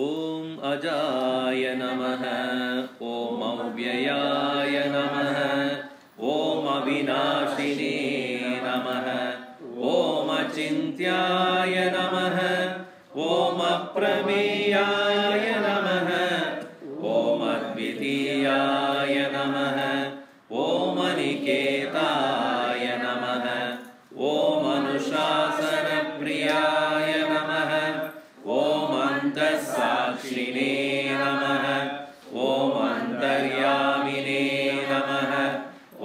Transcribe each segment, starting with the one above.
ॐ अजाय नमः। ॐ अव्ययाय नमः। ॐ अविनाशिने नमः। ॐ अचिन्त्याय नमः। ॐ अप्रमेयाय नमः। ॐ अद्वितीयाय नमः। ॐ अनिकेताय नमः। ॐ अनुशासनप्रियाय नमः। ॐ अन्तःसाक्षिणे नमः। ॐ अन्तर्यामिने नमः।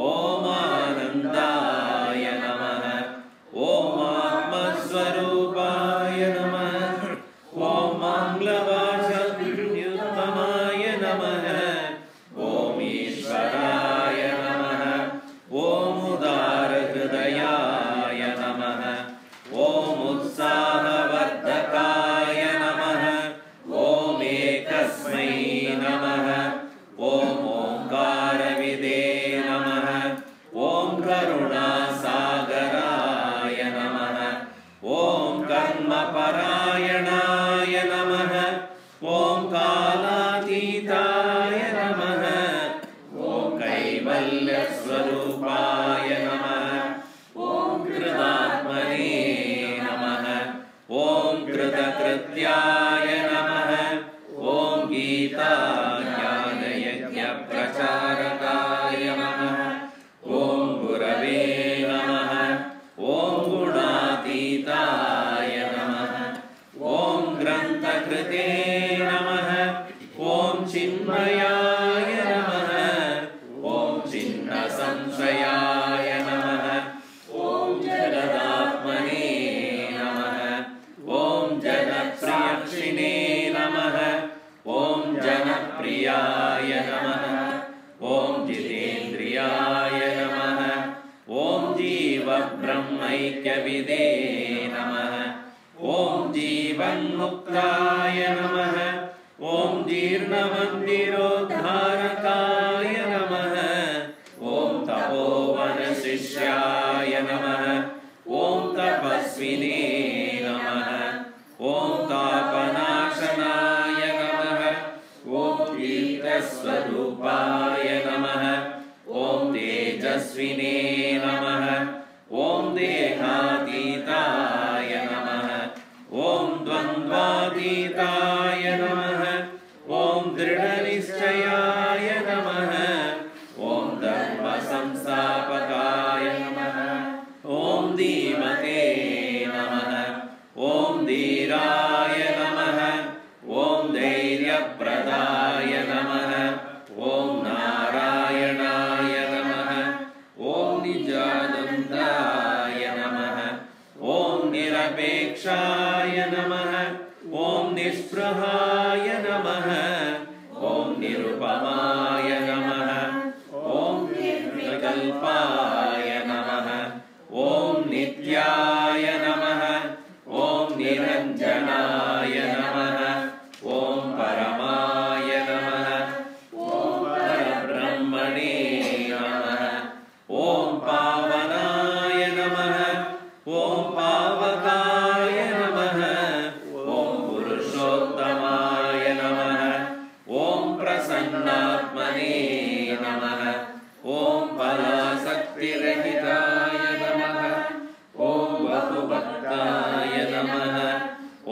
ॐ आनन्दाय नमः। ॐ आत्मस्वरूपाय नमः। ॐ मङ्गलभाषाभ्युत्तमाय नमः। ॐ ईश्वराय नमः। ॐ उदारहृदयाय नमः। ॐ उत्साहवर्धकाय नमः। ॐ एकस्मै नमः। ॐ ओङ्कारविदे नमः। ॐ करुणासागराय नमः। ॐ कर्मपरायणाय नमः। ॐ कालातीताय नमः। ॐ कैवल्यस्वरूपाय नमः। ॐ कृतात्मने नमः। ॐ कृतकृत्याय नमः। ॐ गीताज्ञानयज्ञप्रचारकाय नमः। ॐ गुरवे नमः। ॐ गुणातीताय नमः। ॐ ग्रन्थकृते नमः। ॐ चिन्मयाय नमः। ॐ चिन्मसंशयाय नमः। ॐ जगदात्मने नमः। ॐ जनप्रियक्षिणे नमः। ॐ जनप्रियाय नमः। ॐ जितेन्द्रियाय नमः। ॐ जीवब्रह्मैक्यविदे नमः। ॐ जीवन्मुक्ताय नमः। ॐ जीर्णमन्दिरोद्धारकाय नमः। ॐ तपोवनशिष्याय नमः। ॐ तपस्विने नमः। ॐ तापनाशनाय नमः। ॐ तीर्थस्वरूपाय नमः। ॐ तेजस्विने नमः। ॐ देहातीताय नमः। ॐ द्वन्द्वातीताय नमः। ॐ दृढनिश्चयाय नमः। ॐ धर्मसंस्थापकाय नमः। ॐ धीमते नमः। ॐ धीराय नमः। ॐ धैर्यप्रदाय नमः। ॐ नारायणाय नमः। ॐ निजानन्दाय नमः। ॐ निरपेक्षाय नमः। ॐ निःस्पृहाय नमः। ॐ निरुपमाय नमः। ॐ निर्विकल्पाय नमः। ॐ नित्याय नमः। ॐ निरञ्जनाय नमः। ॐ परमाय नमः। ॐ परब्रह्मणे नमः। ॐ पावनाय नमः। ॐ पावकाय नमः। ॐ पुरुषोत्तमाय नमः। ॐ प्रसन्नात्मने नमः। ॐ पराशक्तिरहिताय नमः। ॐ बहुभक्ताय नमः।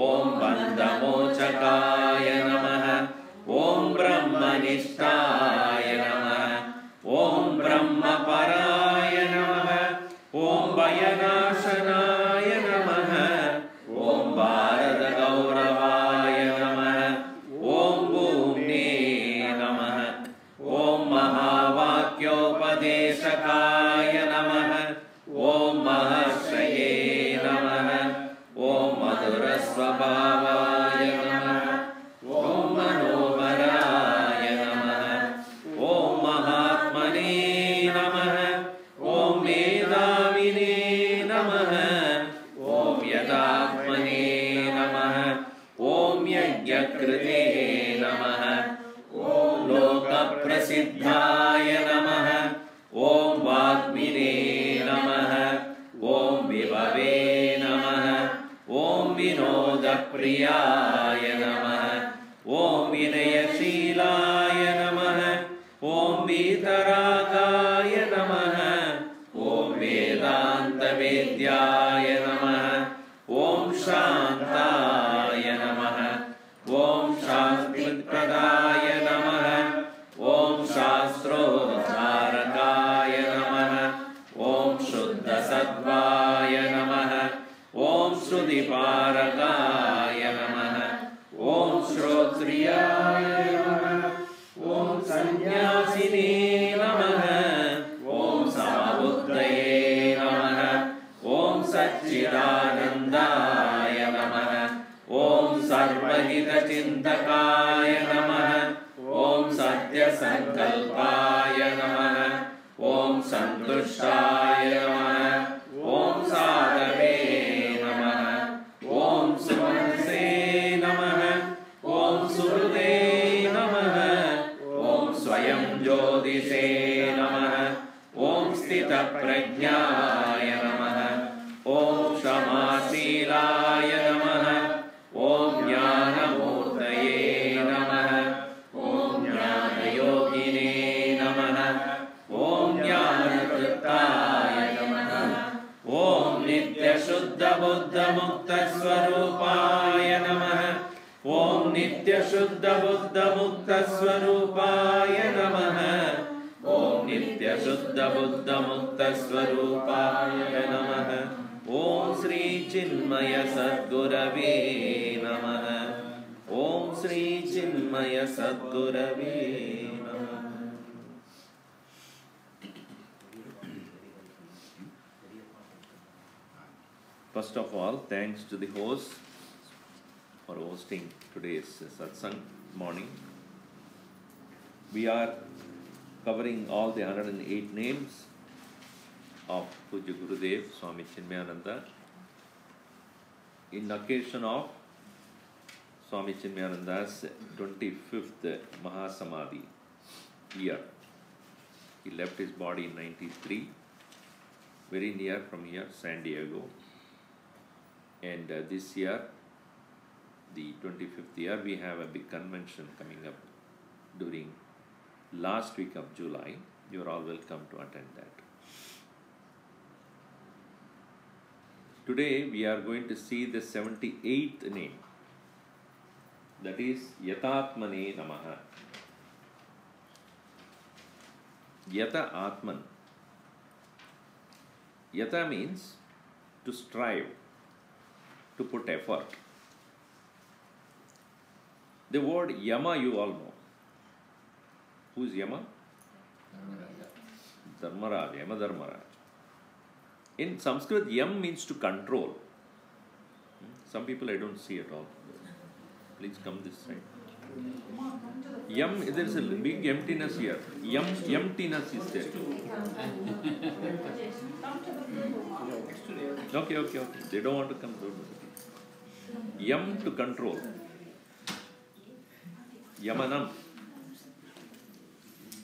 ॐ बन्धमोचकाय नमः। ॐ ब्रह्मनिष्ठाय नमः। ॐ ब्रह्मपराय नमः। ॐ भयनाशनाय नमः। ॐ भारतगौरवाय नमः। ॐ भूम्ने नमः। ॐ महावाक्योपदेशकाय नमः। ॐ महर्षये नमः। ॐ मधुरस्वभावाय नमः। ॐ मनोहराय नमः। ॐ महात्मने नमः। ॐ मेधाविने नमः। ॐ यतात्मने नमः। ॐ यज्ञकृते नमः। ॐ लोकप्रसिद्धाय नमः। ॐ वाग्मिने नमः। ॐ विभवे नमः। ॐ विनोदप्रियाय नमः। Om Vinayashilaya Namah. Om Vitaragaya Namah. Om Vedanta Vedyaya Namah. Om Shantaya Namah. Om Shastipradaya Namah. Om Shastrodharakaya Namah. Om Shuddha Sattvaya Namah. Om Shrudiparakaya Namah. Om Shrotriyaya Namah. Om Sannyasine Namah. Om Samabuddhaye Namah. Om Satchidanandaya Namah. Om Sarvahita Chintakaya Namah. Om Satya Sankalpaya Namah. Om Santushtaya Namah. Om Sadave Namah. Om Sumanse Namah. Om Surude Namah. Om Swayam Jyotise Namah. Om Sthita Prajnaya Namah. Om Shamasilaya Namah. Om Jnanamurtaye Namah. Om Jnanayogine Namah. Om Jnanatriptaya Namah. Om Nitya Shuddha Buddha Mukta Swarupaya Namah. Om Nitya Shuddha Buddha Mukta Swarupaya Namah. Om Nitya Shuddha Buddha Mukta Swarupaya Namah. Om Sri Chinmaya Sadgurave Namah. Om Sri Chinmaya Sadgurave Namah. First of all, thanks to the host for hosting today's satsang morning. We are covering all the 108 names of Pujya Gurudev Swami Chinmayanandaji in occasion of Swami Chinmayanandaji's 25th Mahasamadhi year. He left his body in 93, very near from here, San Diego. And this year, the 25th year, we have a big convention coming up during last week of July. You are all welcome to attend that. Today we are going to see the 78th name, that is Yataatmane Namah. Yataatman. Yata means to strive, to put effort. The word Yama you all know. Who is Yama? Dharmaraj, Yama Dharmaraj. In Sanskrit, Yam means to control. Some people I don't see at all. Please come this side. Yam, there is a big emptiness here. Emptiness is there. Okay. They don't want to come. Yam to control. Yamanam.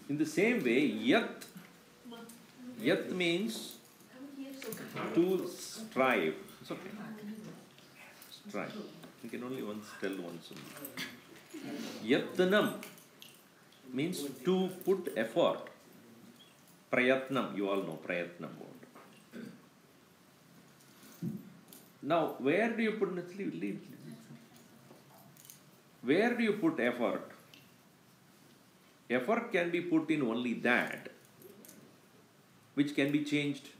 In the same way, Yat. Yat means to strive. It's okay. Strive. You can only once tell once. Yatnam means to put effort. Prayatnam, you all know Prayatnam word. Now, where do you put Where do you put effort? Effort can be put in only that which can be changed.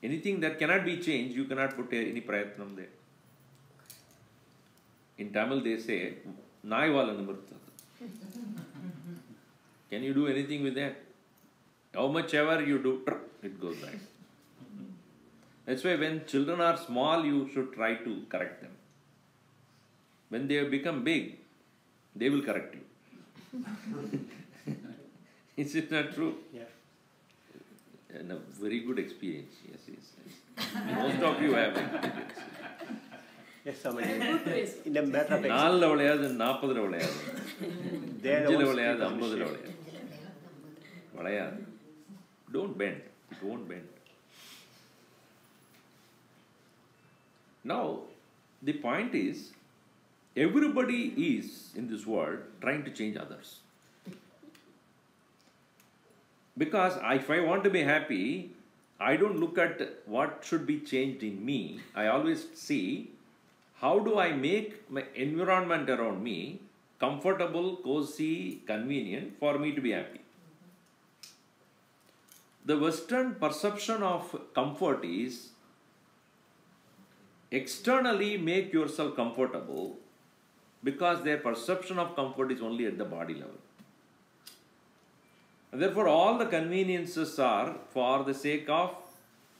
Anything that cannot be changed, you cannot put any prayatnam there. In Tamil they say, Naivala Namurtata. Can you do anything with that? How much ever you do, it goes back. That's why when children are small, you should try to correct them. When they have become big, they will correct you. Is it not true? Yeah. And a very good experience. Yes. Most of you have experience. Yes, somebody. In a matter of experience. 4 விளையாது 40 விளையாது 5 விளையாது 50 விளையாது விளையாது. Don't bend. It won't bend. Now, the point is, everybody is in this world trying to change others. Because if I want to be happy, I don't look at what should be changed in me. I always see how do I make my environment around me comfortable, cozy, convenient for me to be happy. The Western perception of comfort is externally make yourself comfortable, because their perception of comfort is only at the body level. And therefore, all the conveniences are for the sake of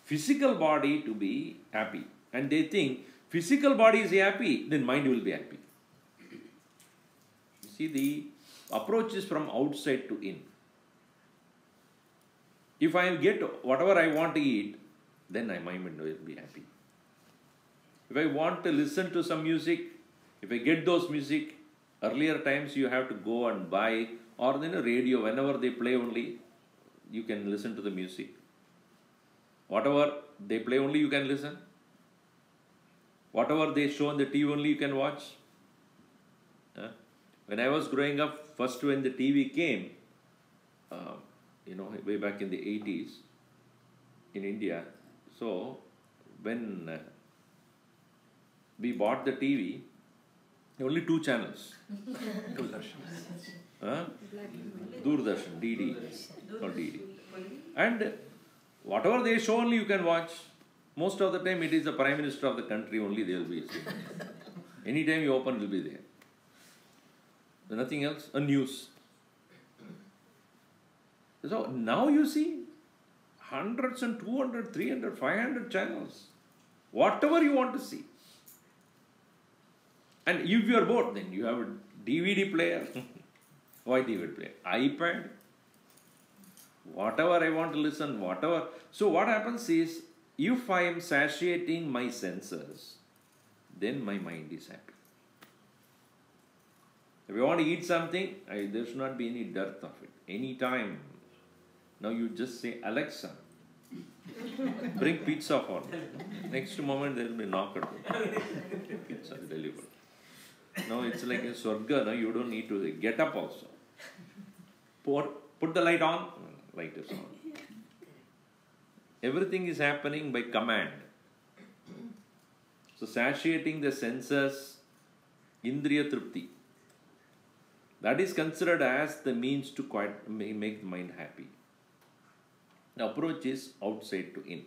physical body to be happy. And they think physical body is happy, then mind will be happy. You see, the approach is from outside to in. If I get whatever I want to eat, then my mind will be happy. If I want to listen to some music, if I get those music, earlier times you have to go and buy, or then a radio, whenever they play only, you can listen to the music. Whatever they play only, you can listen. Whatever they show on the TV only, you can watch. When I was growing up, first when the TV came, way back in the 80s in India, so when we bought the TV, only 2 channels. Doordarshan, DD, not DD. And whatever they show only you can watch. Most of the time it is the Prime Minister of the country only they will be seeing. Anytime you open it will be there. Nothing else, a news. So now you see hundreds and 200, 300, 500 channels. Whatever you want to see. And if you are bored, then you have a DVD player. Why DVD player? iPad. Whatever I want to listen, whatever. So what happens is, if I am satiating my senses, then my mind is happy. If you want to eat something, there should not be any dearth of it. Anytime. Now you just say, Alexa, bring pizza for me. Next moment there will be knock at the door. Pizza delivered. Now it's like a Swarga, now you don't need to get up also. Put the light on, light is on. Everything is happening by command. So satiating the senses, Indriya Tripti, that is considered as the means to make the mind happy. The approach is outside to in.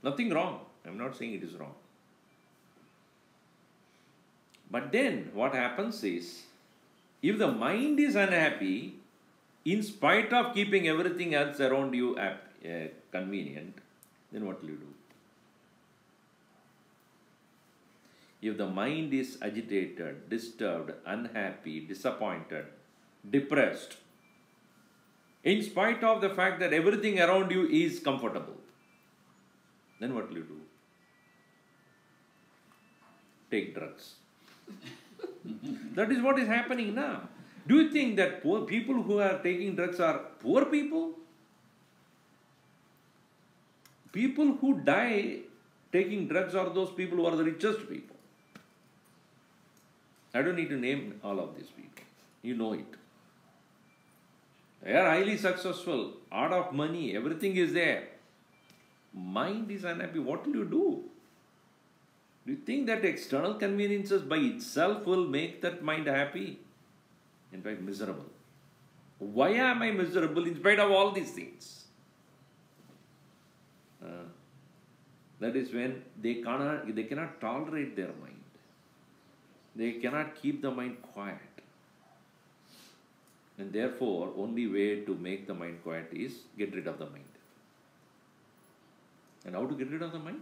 Nothing wrong. I am not saying it is wrong. But then what happens is, if the mind is unhappy, in spite of keeping everything else around you convenient, then what will you do? If the mind is agitated, disturbed, unhappy, disappointed, depressed, in spite of the fact that everything around you is comfortable, then what will you do? Take drugs. That is what is happening now. Do you think that poor people who are taking drugs are poor people? People who die taking drugs are those people who are the richest people. I don't need to name all of these people. You know it. They are highly successful, out of money, everything is there. Mind is unhappy. What will you do? Do you think that external conveniences by itself will make that mind happy? In fact, miserable. Why am I miserable in spite of all these things? That is when they cannot tolerate their mind. They cannot keep the mind quiet. And therefore, only way to make the mind quiet is get rid of the mind. And how to get rid of the mind?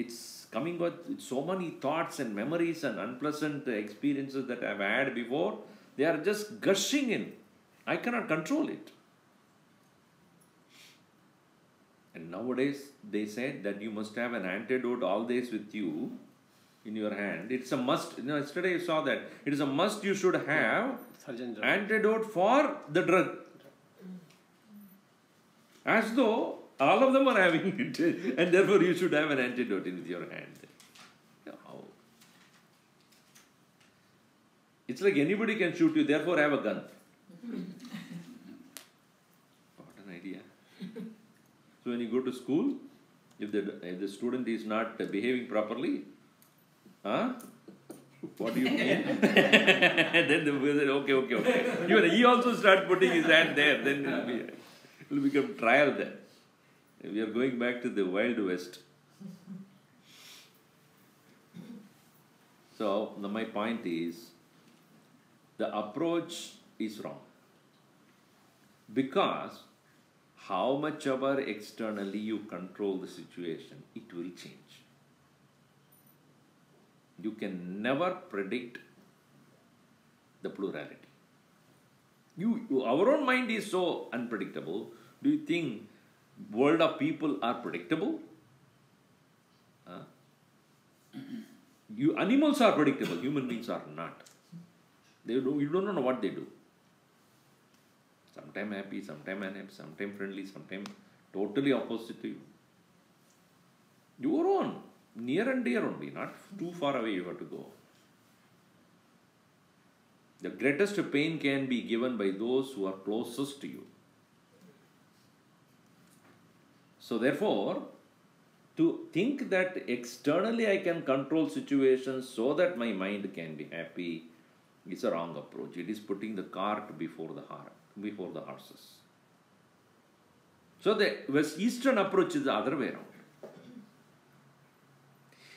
It's coming with so many thoughts and memories and unpleasant experiences that I've had before. They are just gushing in. I cannot control it. And nowadays, they said that you must have an antidote always with you in your hand. It's a must. Yesterday I saw that. It is a must you should have antidote for the drug. As though all of them are having it, and therefore you should have an antidote with your hand. It's like anybody can shoot you, therefore have a gun. What an idea. So when you go to school, if the student is not behaving properly, what do you mean? Then the okay. Even he also start putting his hand there, then it will become trial then. We are going back to the Wild West. So my point is, the approach is wrong. Because how much ever externally you control the situation, it will change. You can never predict the plurality. Our own mind is so unpredictable. Do you think world of people are predictable? Animals are predictable. Human beings are not. You don't know what they do. Sometimes happy, sometimes unhappy, sometimes friendly, sometimes totally opposite to you. Your own, near and dear only, not too far away you have to go. The greatest pain can be given by those who are closest to you. So therefore, to think that externally I can control situations so that my mind can be happy is a wrong approach. It is putting the cart before the horses. So the West Eastern approach is the other way around.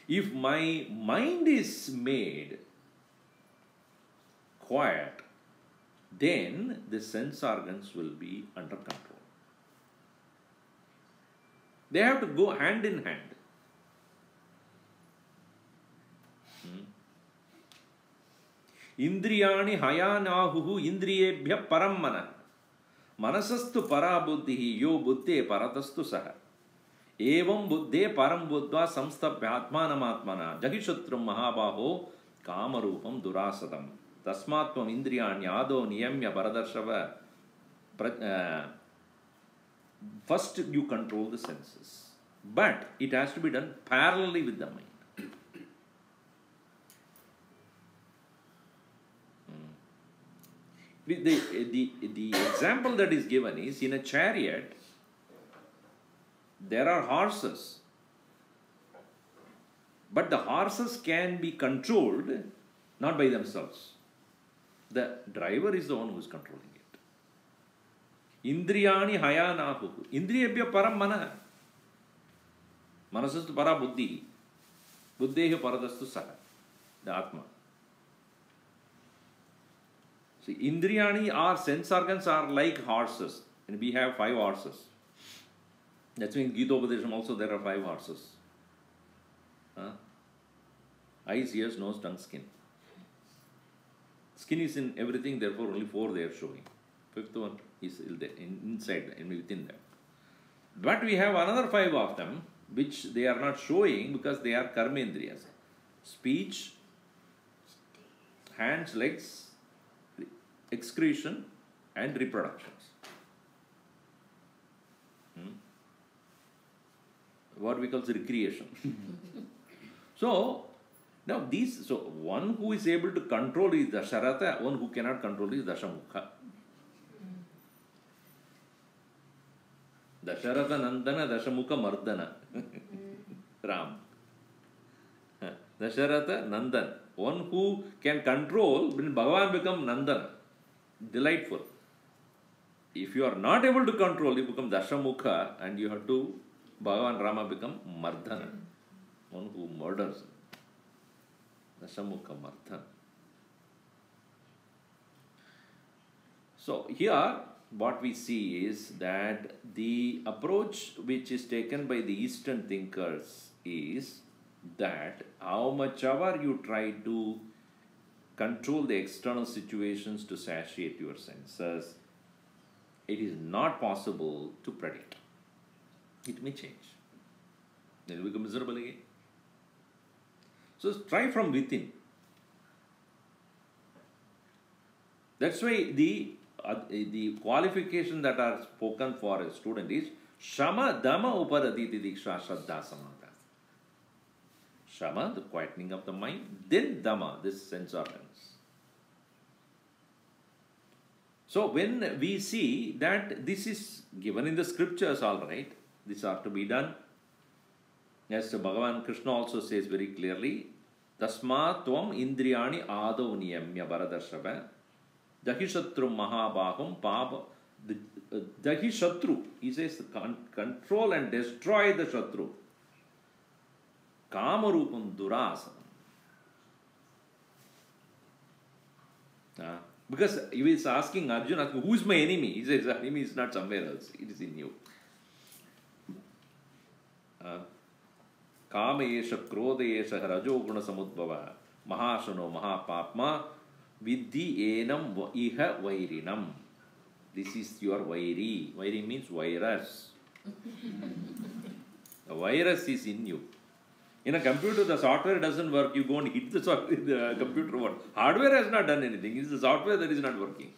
If my mind is made quiet, then the sense organs will be under control. They have to go hand in hand. Indriyani hayanahuhu indriyebhya parammana manasastu parabuddhihi yo buddhe paratastu saha evam buddhe param buddha samstabhyatmanamatmana jagishatram mahabaho kamarupam durasadam tasmatvam indriyani ado niyamya paradarshava. First you control the senses, but it has to be done parallelly with the mind. The example that is given is, in a chariot there are horses, but the horses can be controlled not by themselves. The driver is the one who is controlling it. Indriyani hayanahu indriyebhya param mana manasastu para buddhi buddhehi paradastu saha, the Atma. See, indriyani, our sense organs are like horses, and we have 5 horses. That's why in Gita Upadesham also there are 5 horses. Eyes, ears, nose, tongue, skin. Skin is in everything, therefore only 4 they are showing. 5th one is inside and within them. But we have another 5 of them which they are not showing because they are karmendriyas. Speech, hands, legs, excretion and reproductions. What we call recreation. So now one who is able to control is Dasharatha, one who cannot control is Dashamukha. Dasharatha Nandana, Dashamukha Mardana. Ram. Dasharatha Nandan. One who can control, when Bhagavan becomes Nandan, delightful. If you are not able to control, you become Dashamukha and you have to, Bhagavan Rama become Mardana. One who murders. Dashamukha Mardana. So here what we see is that the approach which is taken by the Eastern thinkers is that how much ever you try to control the external situations to satiate your senses, it is not possible to predict. It may change. Then you become miserable again. So try from within. That's why the qualification that are spoken for a student is Shama Dhamma Uparaditi Diksha Shraddha Samadha. Shama, the quietening of the mind, then Dhamma, this sense organs. So when we see that this is given in the scriptures, all right, these are to be done. As Bhagavan Krishna also says very clearly, Tasma tvam indriyani ado niyamya baradarshava Dahishatru mahabahum papa Dahishatru, he says, control and destroy the Shatru. Kamarupam durasanam. Because he is asking Arjuna, who is my enemy? He says, the enemy is not somewhere else, it is in you. Kama esha krodha esha rajo guna samudbhava mahashano mahapapma vidhi enam iha vairinam. This is your vairi. Vairi means virus. The virus is in you. In a computer, the software doesn't work. You go and hit the computer. What? Hardware has not done anything. It's the software that is not working.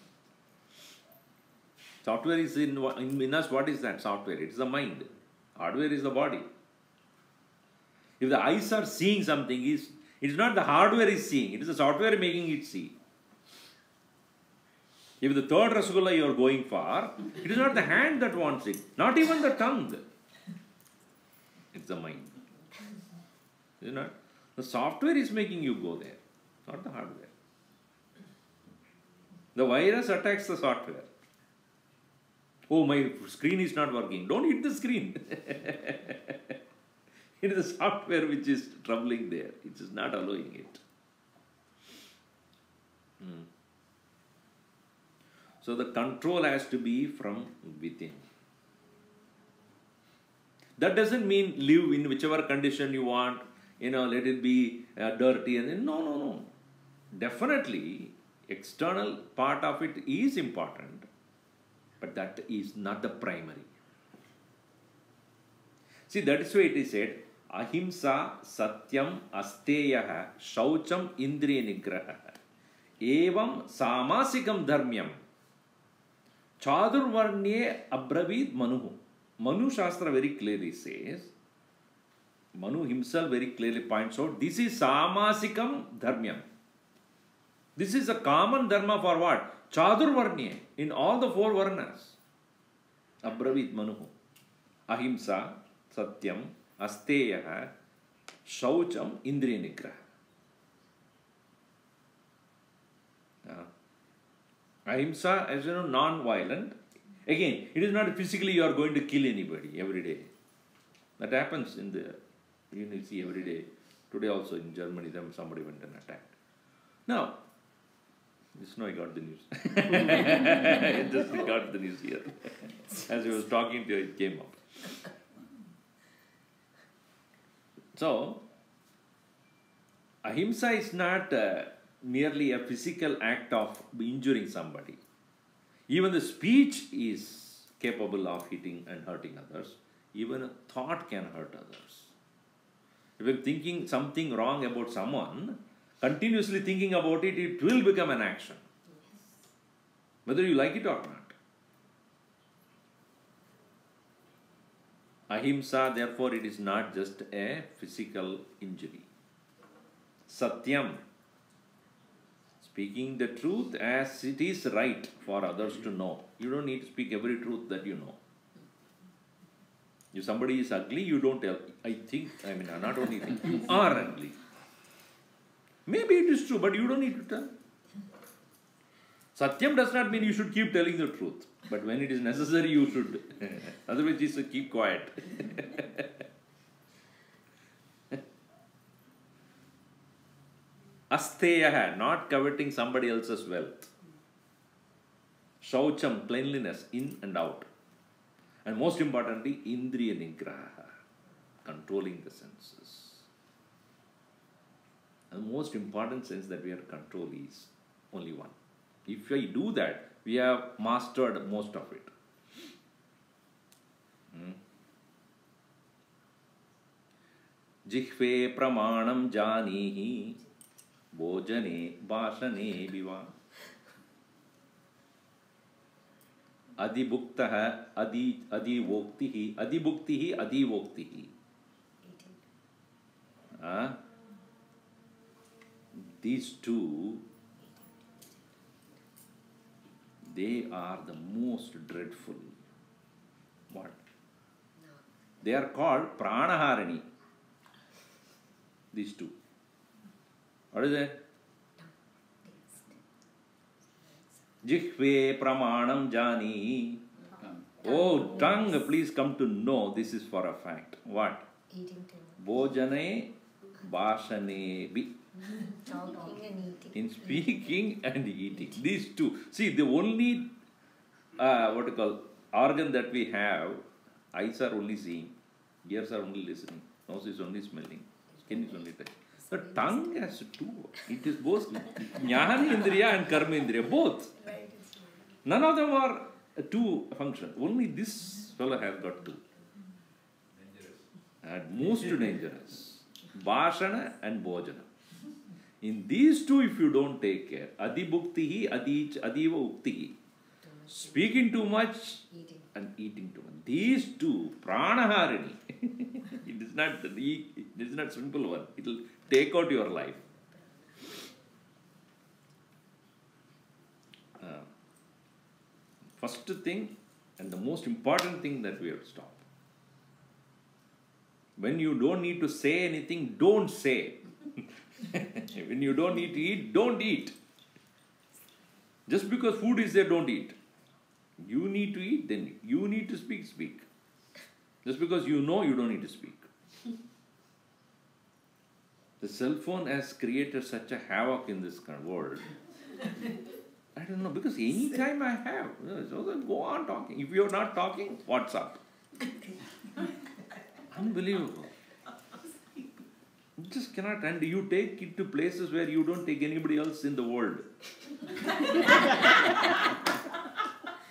Software is in us. What is that software? It's the mind. Hardware is the body. If the eyes are seeing something, it's not the hardware is seeing. It is the software making it see. If the third rasgulla you are going for, it is not the hand that wants it. Not even the tongue. It's the mind. Is it not? The software is making you go there, not the hardware. The virus attacks the software. Oh, my screen is not working. Don't hit the screen. It is the software which is troubling there. It is not allowing it. So the control has to be from within. That doesn't mean live in whichever condition you want. Let it be dirty and then no. Definitely, external part of it is important, but that is not the primary. See, that is why it is said, ahimsa satyam asteyaha shaucham indriya nigraha evam samasikam dharmyam chadurvarnye abravid Manu. Manu Shastra very clearly says, Manu himself very clearly points out, this is Samasikam Dharmyam. This is a common dharma for what? Chadurvarnye, in all the four varnas. Abravit Manu. Ahimsa, Satyam, Asteyaha, Shaucham, Indriya Nigraha. Ahimsa, as you know, non-violent. Again, it is not physically you are going to kill anybody every day. That happens in the, you see every day. Today also in Germany, somebody went and attacked. Now, just now I got the news. I just got the news here. As I was talking to you, it came up. So, ahimsa is not merely a physical act of injuring somebody. Even the speech is capable of hitting and hurting others. Even a thought can hurt others. If you are thinking something wrong about someone, continuously thinking about it, it will become an action. Whether you like it or not. Ahimsa, therefore, it is not just a physical injury. Satyam, speaking the truth as it is right for others to know. You don't need to speak every truth that you know. If somebody is ugly, you don't tell. Not only think, you are ugly. Maybe it is true, but you don't need to tell. Satyam does not mean you should keep telling the truth. But when it is necessary, you should. Otherwise, just keep quiet. Asteyaha, not coveting somebody else's wealth. Shaucham, cleanliness, in and out. And most importantly, Indriya Nigraha, controlling the senses. And the most important sense that we have to control is only one. If we do that, we have mastered most of it. Jihve pramanam janihi bhojane bhashane viva adibhuktaha adivoktihi adivoktihi. These two they are the most dreadful. What? They are called pranaharani. These two. What is that? Jihve pramanam jani. Oh, tongue, please come to know this is for a fact. What? Eating too Bojane bhashane bi. much. Talking and eating. In speaking and eating. These two. See, the only what you call organ that we have, eyes are only seeing, ears are only listening, nose is only smelling, skin is only touching. The tongue has two. It is both jnana indriya and karma indriya, both. None of them are two function. Only this fellow has got two. And most dangerous. Bhashana and bhojana. In these two, if you don't take care, adibhuktihi, adiva uktihi, speaking too much Eating. and eating too much. These two, pranaharini. It is not simple one. It will take out your life. First thing and the most important thing that we have to stop. When you don't need to say anything, don't say. When you don't need to eat, don't eat. Just because food is there, don't eat. You need to eat, then eat. You need to speak, speak. Just because you know, you don't need to speak. The cell phone has created such a havoc in this kind of world. I don't know, because any time I have, so then go on talking. If you're not talking, what's up? Unbelievable. You just cannot, and you take it to places where you don't take anybody else in the world.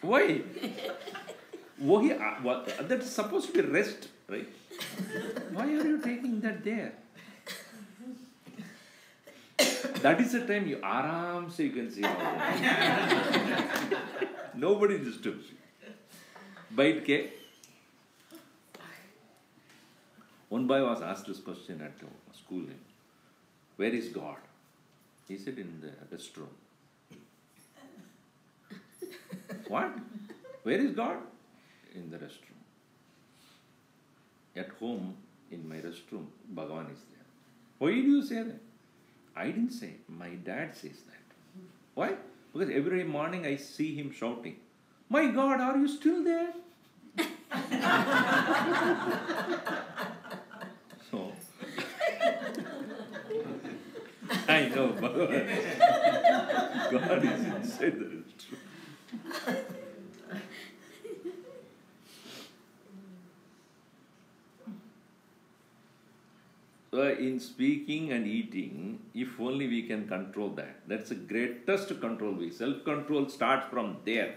Why? That's supposed to be rest, right? Why are you taking that there? That is the time you aram se you can see all that. Nobody disturbs you. Bite ke. One boy was asked this question at school. Where is God? He said in the restroom. What? Where is God? In the restroom. At home, in my restroom, Bhagavan is there. Why did you say that? I didn't say. My dad says that. Why? Because every morning I see him shouting, "My God, are you still there?" So, I know Bhagavan. God is inside the restroom. So in speaking and eating, if only we can control that. That's the greatest control. Self-control starts from there.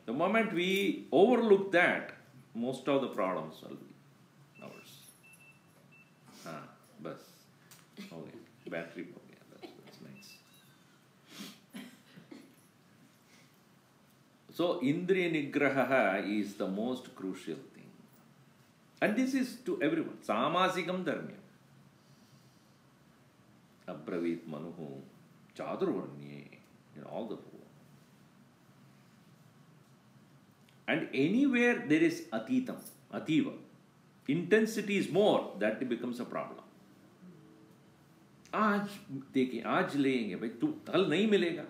The moment we overlook that, most of the problems will be ours. Bas. Okay. Battery. Okay. That's nice. So, Indriya Nigraha is the most crucial thing. And this is to everyone. Samasikam dharmyam. Abravit manuhu chadurvarnye in all the four. And anywhere there is atitam, ativa, intensity is more, that becomes a problem. आज देखें, आज लेंगे भाई, कल नहीं मिलेगा.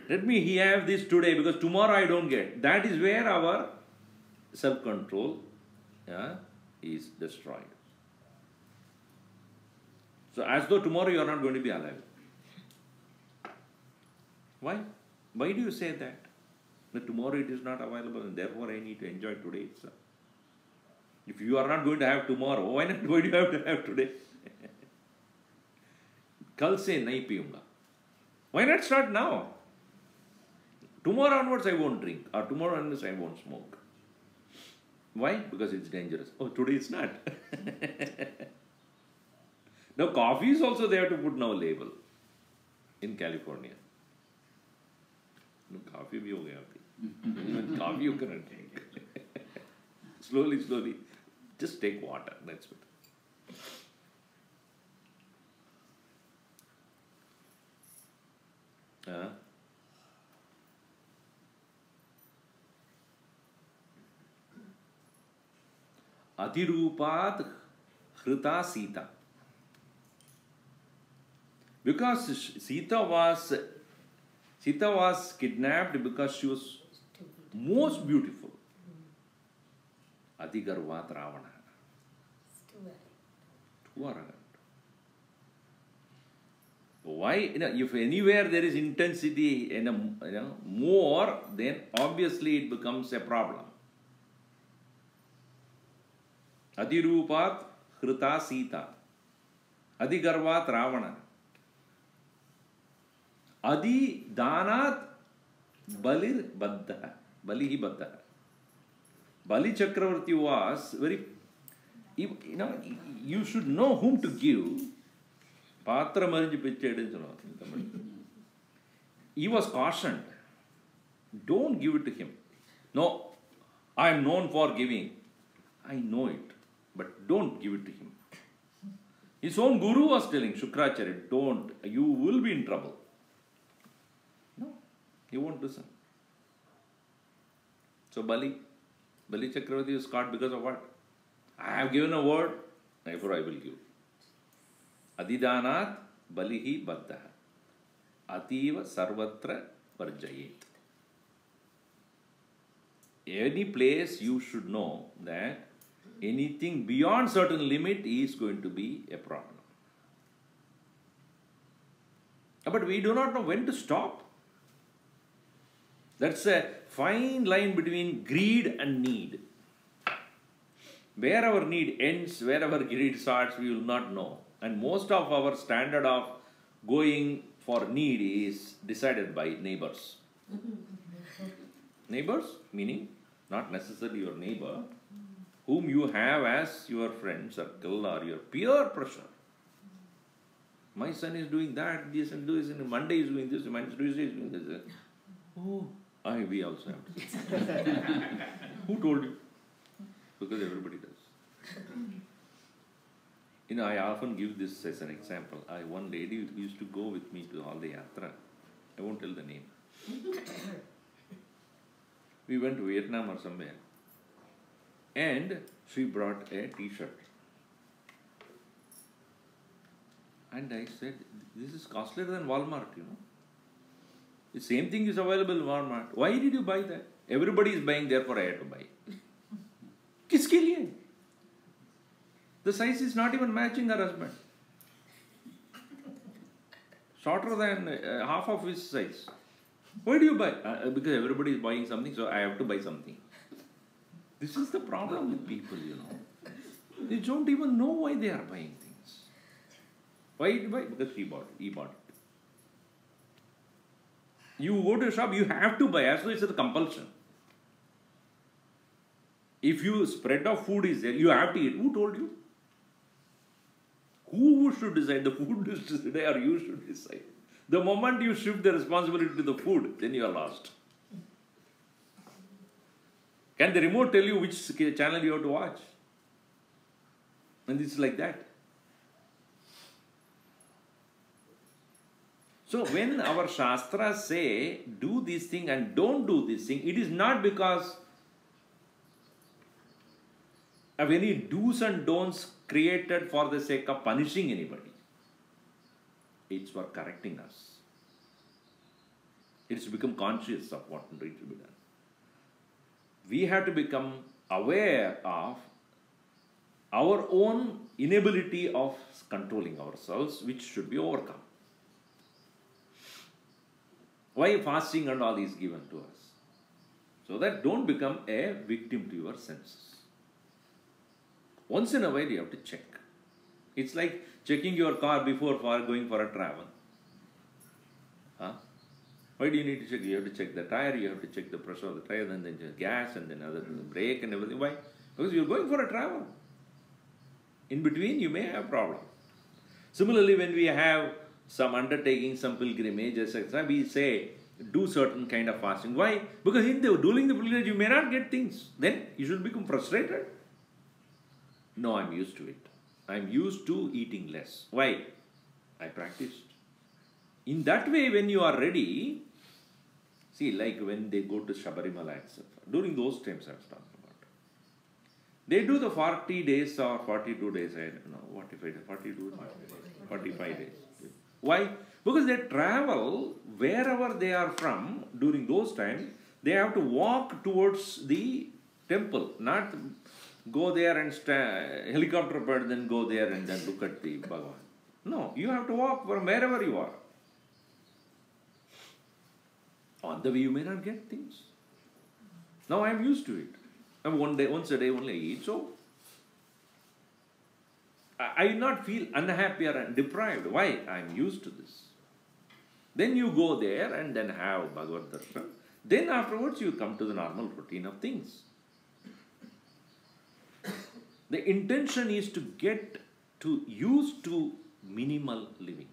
Let me have this today because tomorrow I don't get. That is where our self-control is destroyed. So as though tomorrow you are not going to be alive. Why? Why do you say that? That tomorrow it is not available and therefore I need to enjoy today itself. If you are not going to have tomorrow, why do you have to have today? Kal se nahi piyunga. Why not start now? Tomorrow onwards I won't drink, or tomorrow onwards I won't smoke. Why? Because it's dangerous. Oh, today it's not. Now coffee is also they have to put now label in California. No, coffee bhi ho gaya abhi. Even coffee you cannot drink. Slowly, slowly. Just take water. That's it. Adirupat Hrita Sita. Because Sita was kidnapped because she was most beautiful. Adigarvat Ravana. Too arrogant. Why? If anywhere there is intensity and more, then obviously it becomes a problem. Adirupat Hrita Sita. Adigarvat Ravana. Adi Danat Balir Baddha. Balihi Baddha. Bali Chakravarti was very, you should know whom to give. Patra Marinji Pichedin. He was cautioned. Don't give it to him. No, I am known for giving. I know it. But don't give it to him. His own guru was telling Shukracharya, don't, you will be in trouble. No, he won't listen. So Bali Chakravarti was caught because of what? I have given a word, therefore I will give. Adidanat Balihi Baddha. Ativa Sarvatra Varjayet. Any place you should know that anything beyond certain limit is going to be a problem. But we do not know when to stop. That's a fine line between greed and need. Where our need ends, where our greed starts, we will not know. And most of our standard of going for need is decided by neighbors. Neighbors, meaning not necessarily your neighbor, whom you have as your friend circle or your peer pressure. My son is doing that, this and this, and Monday is doing this, Tuesday is doing this. Oh, we also have to. Who told you? Because everybody does. I often give this as an example. One lady used to go with me to all the yatra. I won't tell the name. We went to Vietnam or somewhere. And she brought a t-shirt. And I said, this is costlier than Walmart, The same thing is available in Walmart. Why did you buy that? Everybody is buying, therefore I had to buy. Kiske liye? The size is not even matching her husband. Shorter than half of his size. Why do you buy? Because everybody is buying something, so I have to buy something. This is the problem with people, They don't even know why they are buying things. Why? Because he bought it. You go to a shop, you have to buy, as though it's a compulsion. If you spread of food is there, you have to eat. Who told you? Who should decide? The food is to decide, or you should decide. The moment you shift the responsibility to the food, then you are lost. Can the remote tell you which channel you have to watch? And it's like that. So when our Shastras say, do this thing and don't do this thing, it is not because of any do's and don'ts created for the sake of punishing anybody. It's for correcting us. It's to become conscious of what needs to be done. We have to become aware of our own inability of controlling ourselves, which should be overcome. Why fasting and all is given to us? So that don't become a victim to your senses. Once in a while you have to check. It's like checking your car before going for a travel. Why do you need to check? You have to check the tire, you have to check the pressure of the tire, then the gas, and then the brake and everything. Why? Because you're going for a travel. In between, you may have problems. Similarly, when we have some undertaking, some pilgrimages, etc., we say, do certain kind of fasting. Why? Because during the pilgrimage, you may not get things. Then you should become frustrated. No, I'm used to it. I'm used to eating less. Why? I practiced. In that way, when you are ready, see, like when they go to Shabarimala, etc. During those times I was talking about. They do the 40 days or 42 days, I don't know, what if I do 42, 45 days. Why? Because they travel wherever they are from during those times, they have to walk towards the temple, not go there and helicopter bird, then go there and then look at the Bhagavan. No, you have to walk from wherever you are. On the way you may not get things. Now I am used to it. And once a day only I eat, so I will not feel unhappy or deprived. Why? I am used to this. Then you go there and then have Bhagavad Darshan. Then afterwards you come to the normal routine of things. The intention is to get used to minimal living,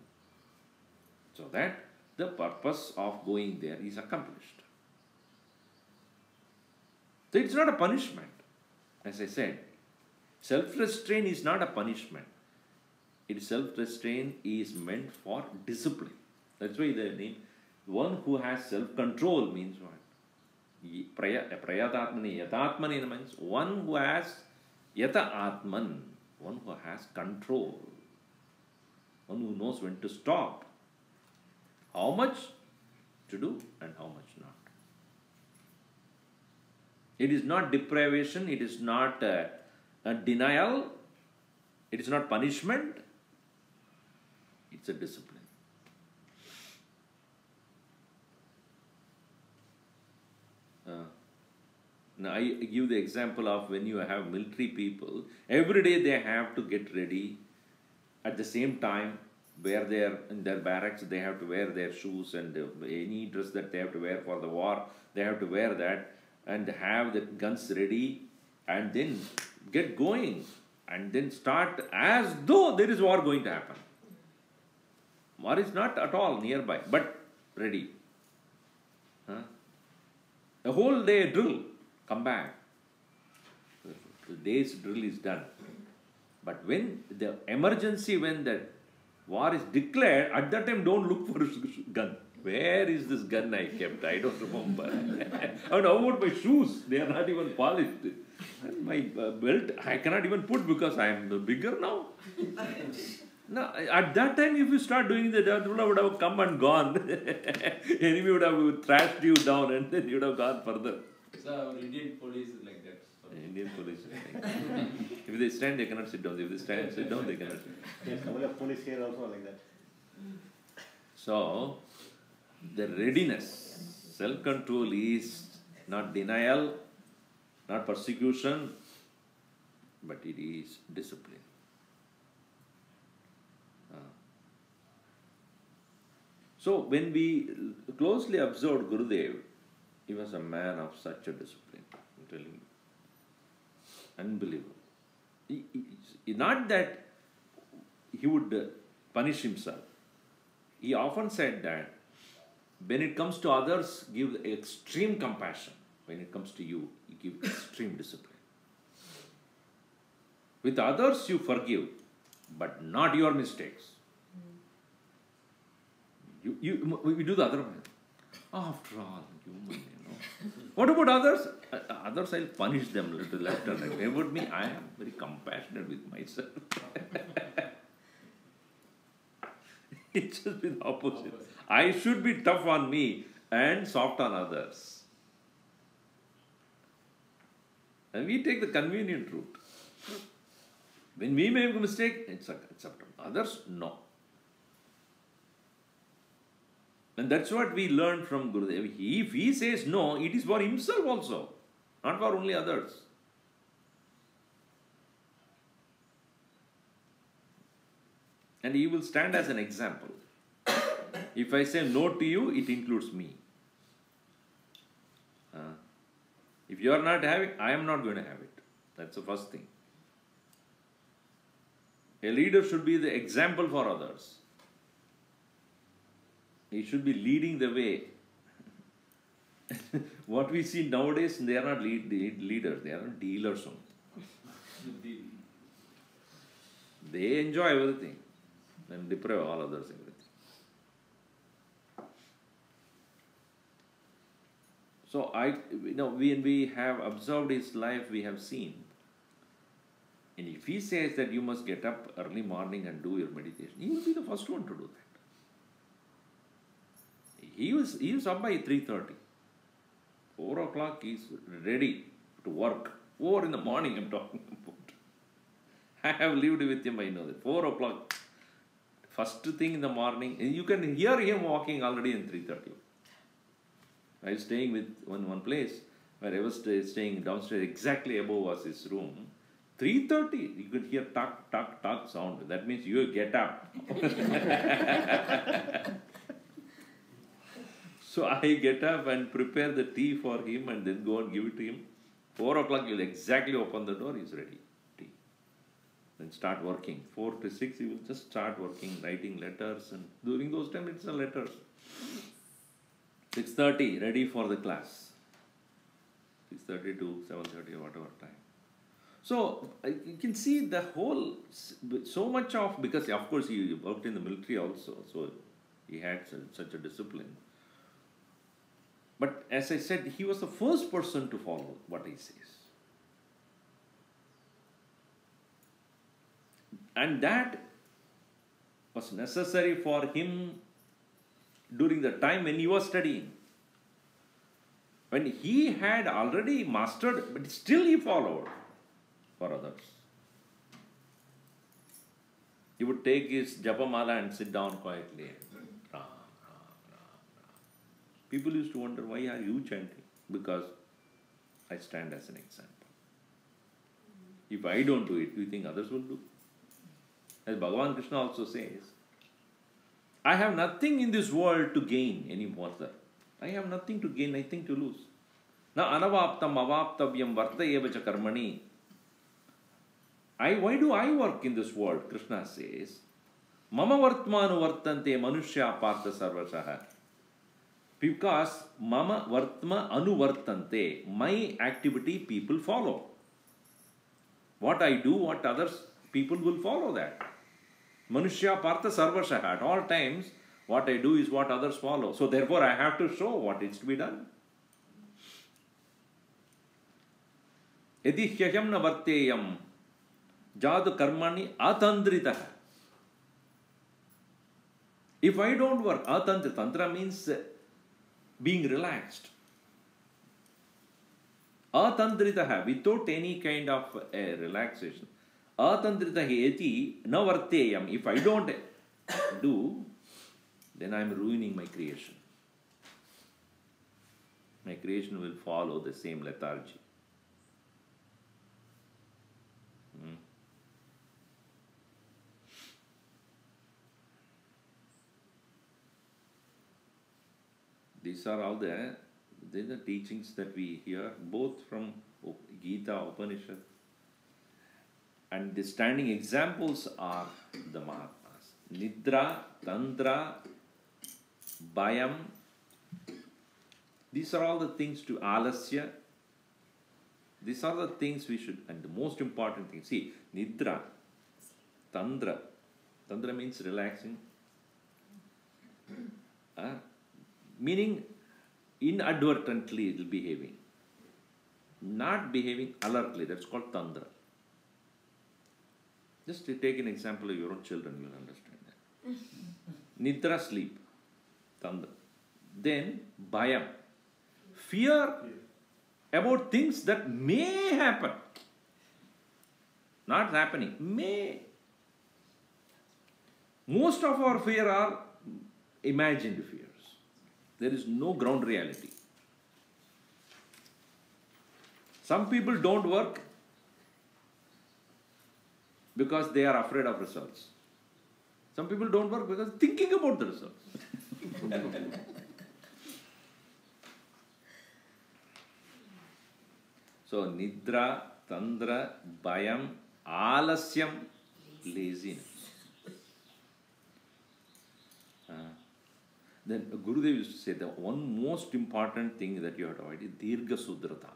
so that the purpose of going there is accomplished. So it's not a punishment. As I said, self-restraint is not a punishment. Self-restraint is meant for discipline. That's why the name, one who has self-control means what? Yataatmane. Yataatmane means one who has Yataatman, one who has control, one who knows when to stop, how much to do and how much not. It is not deprivation, it is not a denial, it is not punishment, it's a discipline. Now I give the example of when you have military people, every day they have to get ready. At the same time, where they are in their barracks, they have to wear their shoes and any dress that they have to wear for the war, they have to wear that and have the guns ready and then get going and then start as though there is war going to happen. War is not at all nearby, but ready. A whole day drill, come back. The day's drill is done. But when the emergency, when the war is declared, at that time don't look for a gun. Where is this gun I kept? I don't remember. And how about my shoes? They are not even polished. And my belt I cannot even put because I am bigger now. Now, at that time, if you start doing that, the drill would have come and gone. Enemy would have thrashed you down and then you would have gone further. So our Indian police is like that. Indian police is like that. If they stand, they cannot sit down. If they stand and sit down, they cannot sit down. Yes, couple of police here also like that. So, the readiness, self-control is not denial, not persecution, but it is discipline. So, when we closely observed Gurudev, he was a man of such a discipline, I'm telling you. Unbelievable. Not that he would punish himself. He often said that when it comes to others, give extreme compassion. When it comes to you, you give extreme discipline. With others, you forgive, but not your mistakes. We do the other one. After all, human, What about others? Others, I'll punish them a little left and right. About me, I am very compassionate with myself. It's just the opposite. I should be tough on me and soft on others. And we take the convenient route. When we make a mistake, it's acceptable. Others, no. And that's what we learned from Gurudev. If he says no, it is for himself also, not for only others. And he will stand as an example. If I say no to you, it includes me. If you are not having, I am not going to have it. That's the first thing. A leader should be the example for others. He should be leading the way. What we see nowadays, they are not leaders, they are not dealers only. They enjoy everything and deprive all others everything. So when we have observed his life, we have seen. And if he says that you must get up early morning and do your meditation, he will be the first one to do that. He was up by 3:30. 4 o'clock he is ready to work. 4 in the morning I'm talking about. I have lived with him, I know that. 4 o'clock, first thing in the morning, and you can hear him walking already in 3:30. I was staying with one place where I was staying downstairs, exactly above was his room. 3:30, you could hear tuck, tuck, tuck sound. That means you get up. So I get up and prepare the tea for him and then go and give it to him. 4 o'clock, he'll exactly open the door, he's ready. Tea. Then start working. 4 to 6, he will just start working, writing letters. And during those times, it's a letter. 6:30, ready for the class. 6:30 to 7:30 or whatever time. So you can see the whole, so much of, because of course he worked in the military also, so he had such a discipline. But as I said, he was the first person to follow what he says. And that was necessary for him during the time when he was studying. When he had already mastered, but still he followed for others. He would take his japamala and sit down quietly. Ram, Ram, Ram, Ram. People used to wonder, why are you chanting? Because I stand as an example. If I don't do it, do you think others will do? As Bhagavan Krishna also says, I have nothing in this world to gain any further. I have nothing to gain, nothing to lose. Na anavaptam avaptavyam vartayevacha karmani. Why do I work in this world? Krishna says, Mama vartmanu vartante manushya partha sarvasaha. Because Mama vartma anuvartante, my activity people follow. What I do, what others, people will follow that. Manushya partha sarvasaha. At all times, what I do is what others follow. So therefore, I have to show what is to be done. Yadi hyahyam na varteyam jadu karmani atandritaha. If I don't work, atandrita, tantra means being relaxed. Atandritaha, without any kind of relaxation. Atandritaha eti na varteyam. If I don't do, then I am ruining my creation. My creation will follow the same lethargy. These are all the teachings that we hear, both from Gita, Upanishad, and the standing examples are the Mahatmas. Nidra, Tantra, Bhayam. These are all the things to Alasya. These are the things we should, and the most important thing. See, Nidra, Tantra. Tantra means relaxing. Meaning inadvertently behaving. Not behaving alertly. That's called Tantra. Just to take an example of your own children, you will understand that. Nidra, sleep. Tantra. Then Bhayam. Fear about things that may happen. Not happening. May. Most of our fear are imagined fears. There is no ground reality. Some people don't work because they are afraid of results. Some people don't work because thinking about the results. So, Nidra, Tantra, Bhayam, Alasyam, laziness. Then Gurudev used to say that one most important thing that you have to avoid is Dirgha Sudrata.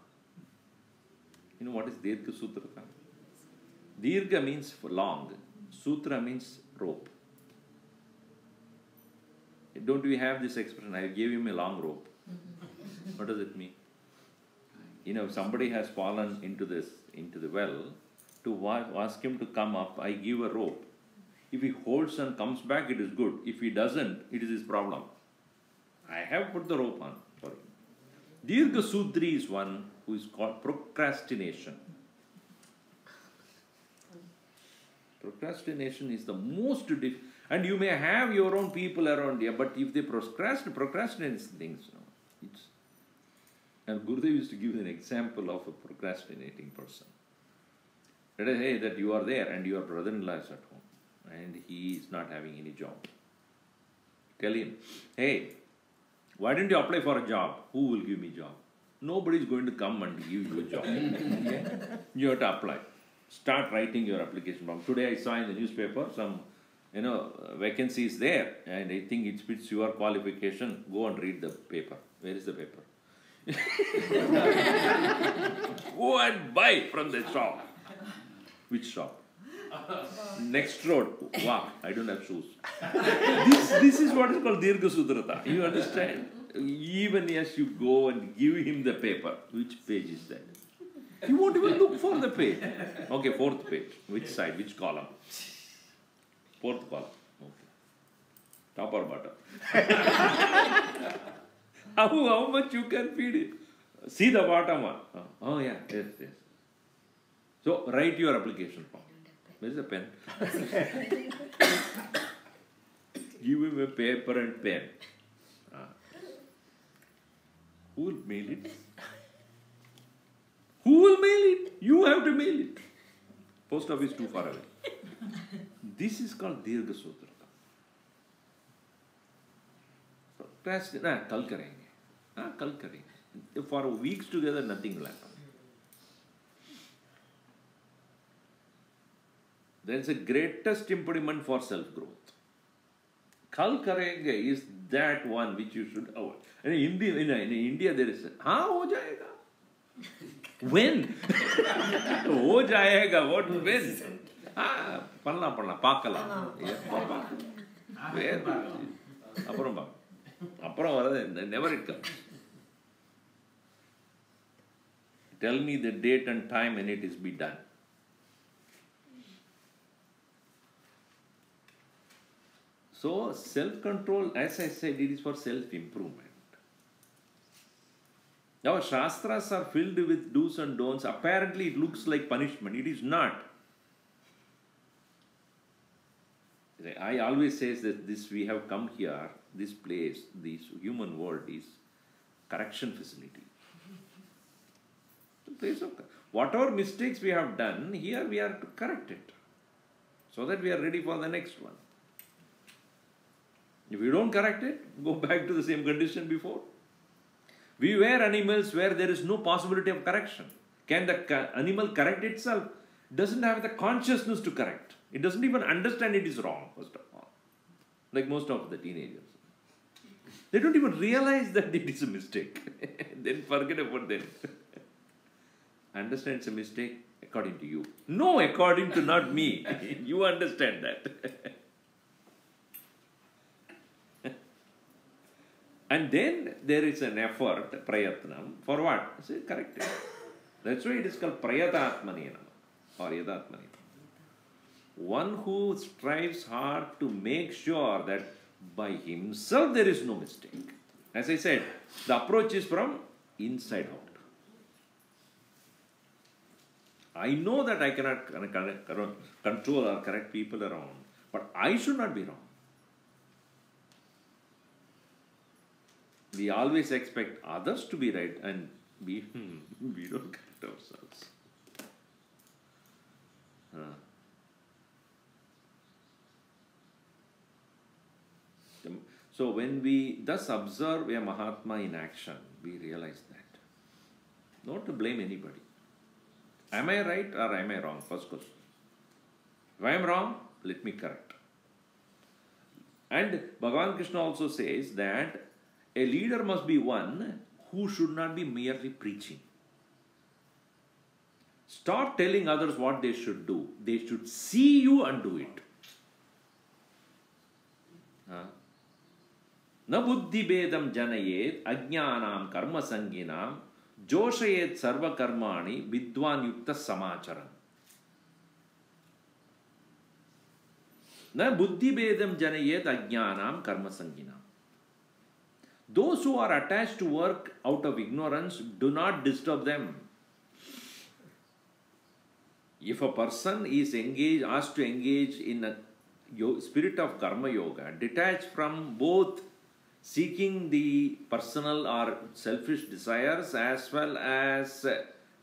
You know what is Dirgha Sudrata? Dirgha means long. Sutra means rope. Don't we have this expression, I gave him a long rope? What does it mean? if somebody has fallen into the well, to ask him to come up, I give a rope. If he holds and comes back, it is good. If he doesn't, it is his problem. I have put the rope on for him. Dirgha Sudri is one who is called procrastination. Procrastination is the most difficult. And you may have your own people around you, but if they procrastinate things, and Gurudev used to give an example of a procrastinating person. Let us say that you are there and your brother-in-law is at home and he is not having any job. Tell him, hey, why don't you apply for a job? Who will give me a job? Nobody is going to come and give you a job. You have to apply. Start writing your application form. Today I saw in the newspaper some vacancy is there and I think it fits your qualification. Go and read the paper. Where is the paper? Go and buy from the shop. Which shop? Next road. Wow, I don't have shoes. This is what is called Dirgha Sudrata. You understand? Even as you go and give him the paper, which page is that? He won't even look for the page. Okay, fourth page. Which side? Which column? Fourth column. Okay. Top or bottom? How much you can feed it? See the bottom one. Oh yeah, yes. So write your application form. Where's the pen? Give him a paper and pen. Who will mail it? Who will mail it? You have to mail it. Post office too far away. This is called Dirgha Sutra. Kal karenge. For weeks together, nothing will happen. There is a greatest impediment for self-growth. Kal karenge is that one which you should avoid. In India there is, ho jayega. When? Ho jayega, what when? Panna, pakala. Where? Never it comes. Tell me the date and time when it is be done. So self-control, as I said, it is for self-improvement. Our Shastras are filled with do's and don'ts. Apparently it looks like punishment. It is not. I always say that we have come here, this place, this human world is correction facility. The place of whatever mistakes we have done, here we are to correct it, so that we are ready for the next one. If we don't correct it, go back to the same condition before. We were animals where there is no possibility of correction. Can the animal correct itself? Doesn't have the consciousness to correct. It doesn't even understand it is wrong, first of all. Like most of the teenagers. They don't even realize that it is a mistake. Then forget about them. Understand it's a mistake according to you. No, according to not me. You understand that. And then there is an effort, prayatnam, for what? Say, correct it. That's why it is called Yataatmane or Yataatmane. One who strives hard to make sure that by himself there is no mistake. As I said, the approach is from inside out. I know that I cannot control or correct people around, but I should not be wrong. We always expect others to be right and we don't correct ourselves. So when we thus observe a Mahatma in action, we realize that. Not to blame anybody. Am I right or am I wrong? First question. If I am wrong, let me correct. And Bhagavan Krishna also says that a leader must be one who should not be merely preaching. Stop telling others what they should do. They should see you and do it. Na buddhi bedam janayet ajnanam karma sanginam Joshayet sarva karmani vidwan yukta samacharan. Na buddhi bedam janayet ajnanam karma sanginam. Those who are attached to work out of ignorance, do not disturb them. If a person is asked to engage in a spirit of karma yoga, detached from both seeking the personal or selfish desires as well as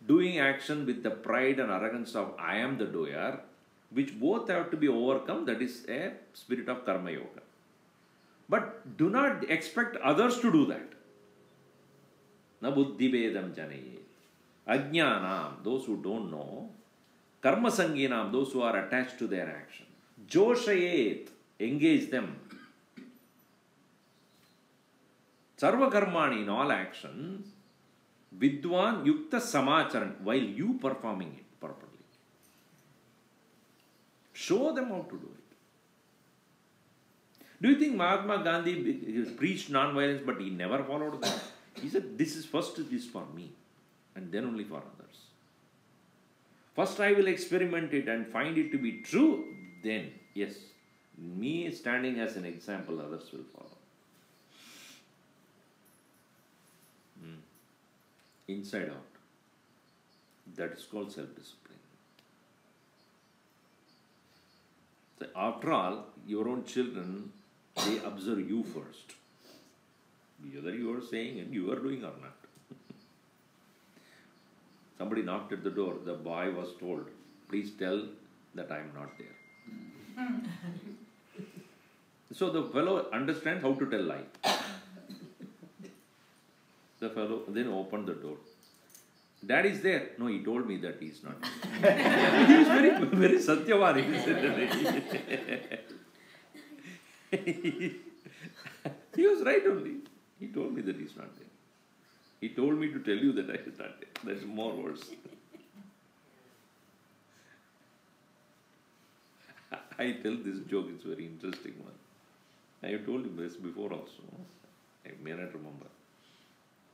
doing action with the pride and arrogance of I am the doer, which both have to be overcome, that is a spirit of karma yoga. But do not expect others to do that. Na buddhi bedam janaye. Ajnanam, those who don't know. Karma sanginam, those who are attached to their action. Joshayet, engage them. Sarva karmani, in all actions. Vidwan yukta samacharan, while you performing it properly. Show them how to do it. Do you think Mahatma Gandhi preached non-violence but he never followed that? He said, this is first is for me and then only for others. First I will experiment it and find it to be true, then yes, me standing as an example, others will follow. Inside out. That is called self-discipline. So after all, your own children, they observe you first. Whether you are saying and you are doing or not. Somebody knocked at the door. The boy was told, please tell that I am not there. So the fellow understands how to tell lie. The fellow then opened the door. Dad is there. No, he told me that he is not there. He is very Satyavani. He was right only. He told me that he is not there. He told me to tell you that I is not there. That is more worse. I tell this joke, it's a very interesting one. I have told you this before also. I may not remember.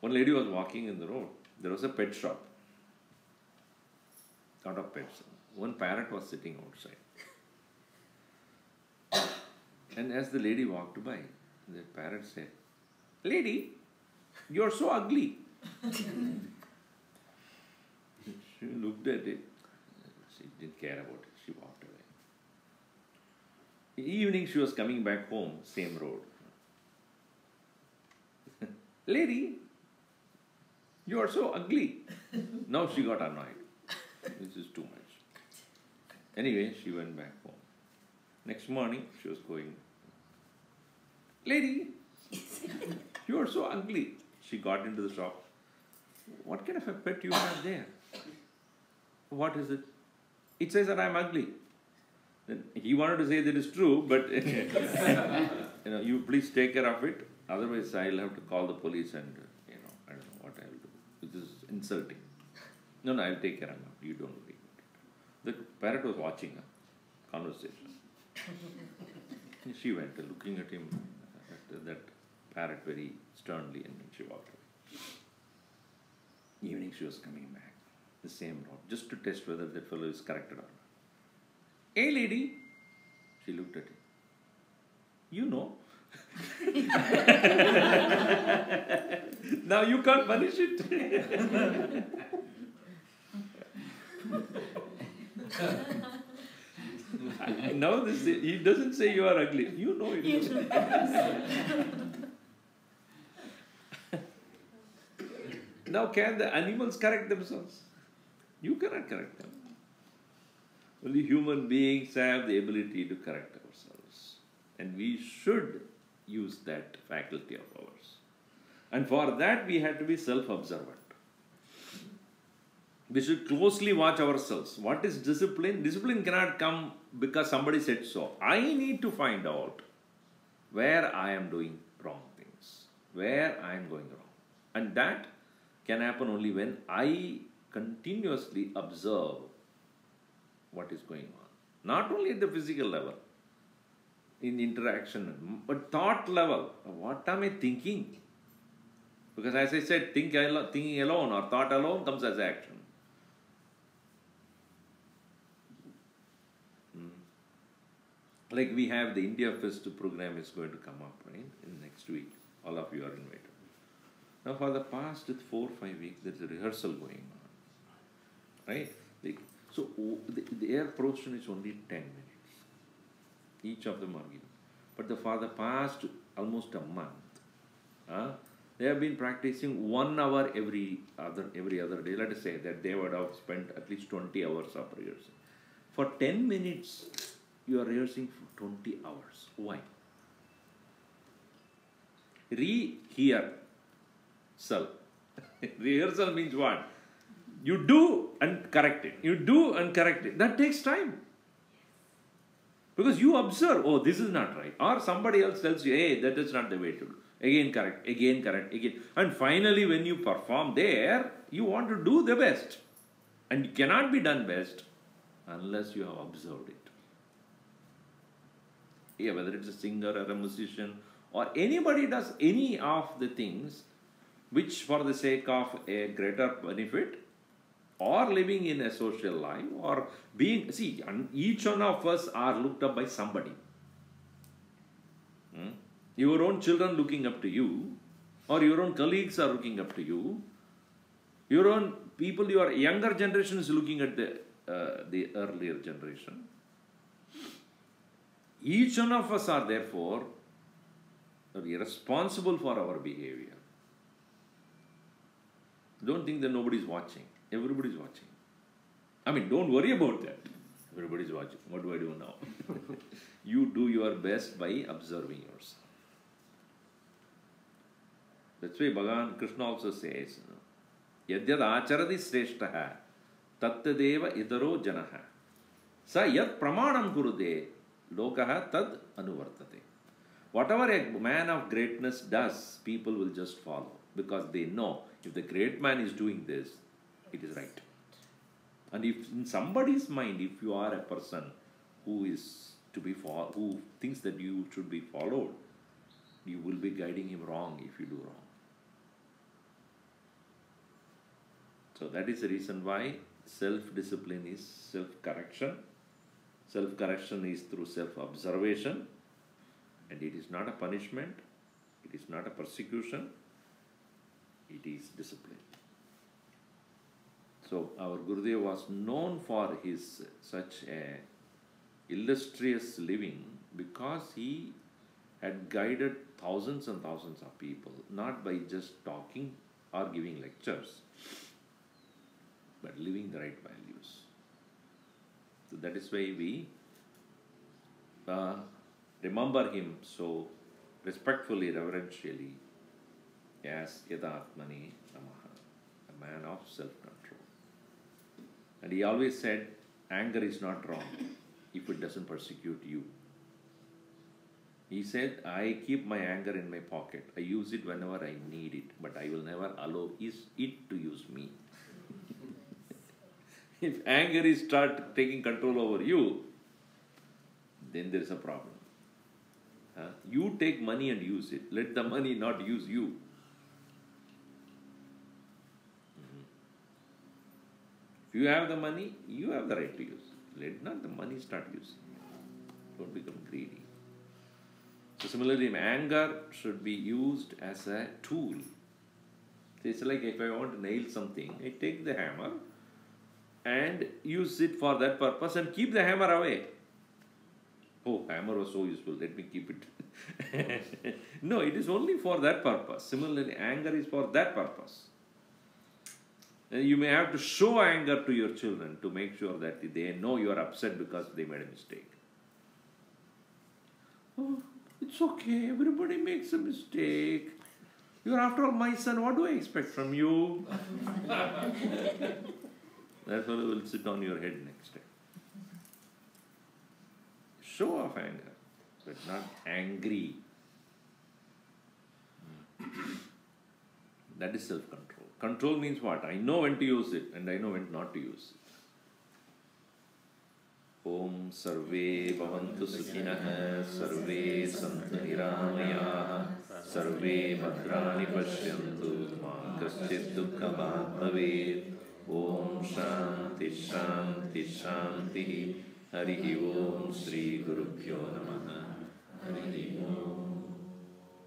One lady was walking in the road. There was a pet shop. Lot of pets. One parrot was sitting outside. And as the lady walked by, the parrot said, "Lady, you are so ugly." She looked at it. She didn't care about it. She walked away. In the evening, she was coming back home, same road. "Lady, you are so ugly." Now she got annoyed. This is too much. Anyway, she went back home. Next morning, she was going, "Lady, you are so ugly." She got into the shop. "What kind of a pet you have there?" "What is it?" "It says that I am ugly." Then he wanted to say that is true, but you please take care of it. Otherwise, I'll have to call the police and I don't know what I'll do. This is insulting. No, I'll take care of it. You don't worry about it. The parrot was watching a conversation. She went looking at him, at that parrot very sternly, and then she walked away. Evening she was coming back, the same road, just to test whether that fellow is corrected or not. "Hey lady," she looked at him. "You know." Now you can't punish it. Now he doesn't say you are ugly. You know it. Now can the animals correct themselves? You cannot correct them. Only human beings have the ability to correct ourselves. And we should use that faculty of ours. And for that we have to be self-observant. We should closely watch ourselves. What is discipline? Discipline cannot come because somebody said so. I need to find out where I am doing wrong things, where I am going wrong. And that can happen only when I continuously observe what is going on. Not only at the physical level, in interaction, but thought level. What am I thinking? Because as I said, thinking alone or thought alone comes as action. Like we have the India Fest program is going to come up, right, in next week. All of you are invited. Now for the past 4 or 5 weeks, there's a rehearsal going on, right? So their portion is only 10 minutes. Each of them are given. But for the past almost a month, they have been practicing 1 hour every other day. Let us say that they would have spent at least 20 hours of rehearsing. For 10 minutes, you are rehearsing for 20 hours. Why? Rehearsal. Rehearsal means what? You do and correct it. You do and correct it. That takes time. Because you observe, oh, this is not right. Or somebody else tells you, hey, that is not the way to do. Again correct, again. And finally, when you perform there, you want to do the best. And it cannot be done best unless you have observed it. Yeah, whether it's a singer or a musician or anybody does any of the things which for the sake of a greater benefit or living in a social life or being, see, each one of us are looked up by somebody. Your own children looking up to you, or your own colleagues are looking up to you, your own people, your younger generation is looking at the earlier generation. Each one of us are therefore responsible for our behavior. Don't think that nobody is watching. Everybody is watching. I mean, don't worry about that. Everybody is watching. What do I do now? You do your best by observing yourself. That's why Bhagavan Krishna also says, Yadyad acharati shreshtaha tattadeva idaro janaha sa yad pramanam kurude lokaha tad anuvartate. Whatever a man of greatness does, people will just follow because they know if the great man is doing this, it is right. And if in somebody's mind, if you are a person who is to be who thinks that you should be followed, you will be guiding him wrong if you do wrong. So that is the reason why self-discipline is self-correction. Self-correction is through self-observation, and it is not a punishment, it is not a persecution, it is discipline. So our Gurudev was known for his such a illustrious living because he had guided thousands and thousands of people, not by just talking or giving lectures, but living the right values. So that is why we remember him so respectfully, reverentially as Yataatmane Namah, a man of self-control. And he always said, anger is not wrong if it doesn't persecute you. He said, I keep my anger in my pocket. I use it whenever I need it, but I will never allow it to use me. If anger is start taking control over you, then there is a problem. You take money and use it. Let the money not use you. If you have the money, you have the right to use it. Let not the money start using you. Don't become greedy. So similarly, anger should be used as a tool. It's like if I want to nail something, I take the hammer and use it for that purpose and keep the hammer away. Oh, hammer was so useful, let me keep it. No, it is only for that purpose. Similarly, anger is for that purpose. You may have to show anger to your children to make sure that they know you are upset because they made a mistake. Oh, it's okay, everybody makes a mistake. You are after all my son, what do I expect from you? That fellow will sit on your head next time. Show of anger, but not angry. That is self-control. Control means what? I know when to use it and I know when not to use it. Om Sarve Bhavantu Sukhinah Sarve Santu Niramayaha सर्वे भद्राणि पश्यन्तु मा कश्चित् दुःखभाग् भवेत्। ओम शांति शांति शांति। हरि ओम। श्री गुरुभ्यो नमः। हरि ओम।